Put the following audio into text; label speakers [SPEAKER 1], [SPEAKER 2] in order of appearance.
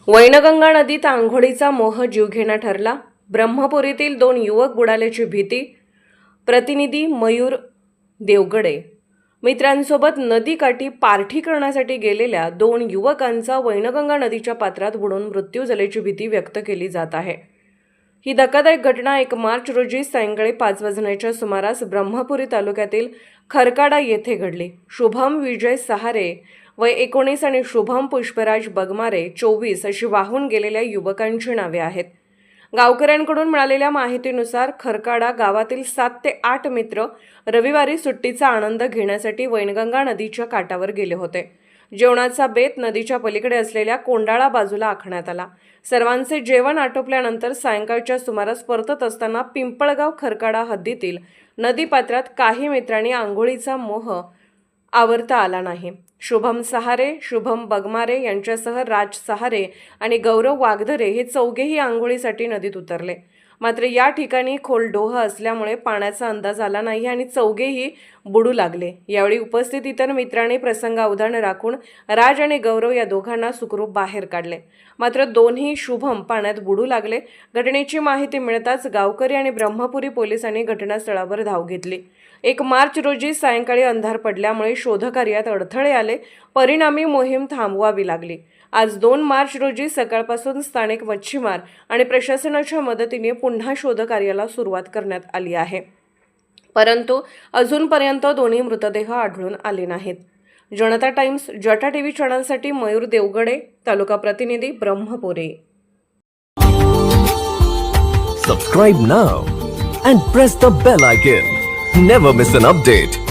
[SPEAKER 1] वैनगंगा नदीत आंघोळीचा मोह जीवघेणा ठरला. ब्रह्मपुरीतील 2 युवक बुडाल्याची भीती. प्रतिनिधी मयूर देवगडे. मित्रांसोबत नदीकाठी पार्टी करण्यासाठी गेलेल्या 2 युवकांचा वैनगंगा नदीच्या पात्रात बुडून मृत्यू झाल्याची भीती व्यक्त केली जात आहे. ही धक्कादायक घटना 1 मार्च रोजी सायंकाळी 5 वाजण्याच्या सुमारास ब्रह्मपुरी तालुक्यातील खरकाडा येथे घडली. शुभम विजय सहारे वय 19 आणि शुभम पुष्पराज बगमारे 24 अशी वाहून गेलेल्या युवकांची नावे आहेत. गावकऱ्यांकडून मिळालेल्या माहितीनुसार खरकाडा गावातील 7 ते 8 मित्र रविवारी सुट्टीचा आनंद घेण्यासाठी वैनगंगा नदीच्या काठावर गेले होते. जेवणाचा बेत नदीच्या पलीकडे असलेल्या कोंडाळा बाजूला आखण्यात आला. सर्वांचे जेवण आटोपल्यानंतर सायंकाळच्या सुमारास परतत असताना पिंपळगाव खरकाडा हद्दीतील नदीपात्रात काही मित्रांनी आंघोळीचा मोह आवरता आला नाही. शुभम सहारे, शुभम बगमारे यांच्यासह राज सहारे आणि गौरव वागधरे हे चौघेही आंघोळीसाठी नदीत उतरले. मात्र या ठिकाणी खोल डोह असल्यामुळे पाण्याचा अंदाज आला नाही आणि चौघेही बुडू लागले. यावेळी उपस्थित इतर मित्रांनी प्रसंगावधान राखून राज आणि गौरव या दोघांना सुखरूप बाहेर काढले. मात्र दोन्ही शुभम पाण्यात बुडू लागले. घटनेची माहिती मिळताच गावकरी आणि ब्रह्मपुरी पोलिसांनी घटनास्थळावर धाव घेतली. 1 मार्च रोजी सायंकाळी अंधार पडल्यामुळे शोधकार्यात अडथळे आले. परिणामी मोहीम थांबवावी लागली. आज 2 मार्च रोजी सकाळपासून स्थानिक मच्छीमार आणि प्रशासनाच्या मदतीने पुन्हा शोधकार्याला सुरुवात करण्यात आली आहे. परंतु अजूनपर्यंत दोन्ही मृतदेह आढळून आले नाहीत. जनता टाइम्स जटा टीव्ही चॅनलसाठी मयूर देवगडे, तालुका प्रतिनिधी Brahmpuri.
[SPEAKER 2] Subscribe now and press the bell icon. Never miss an update.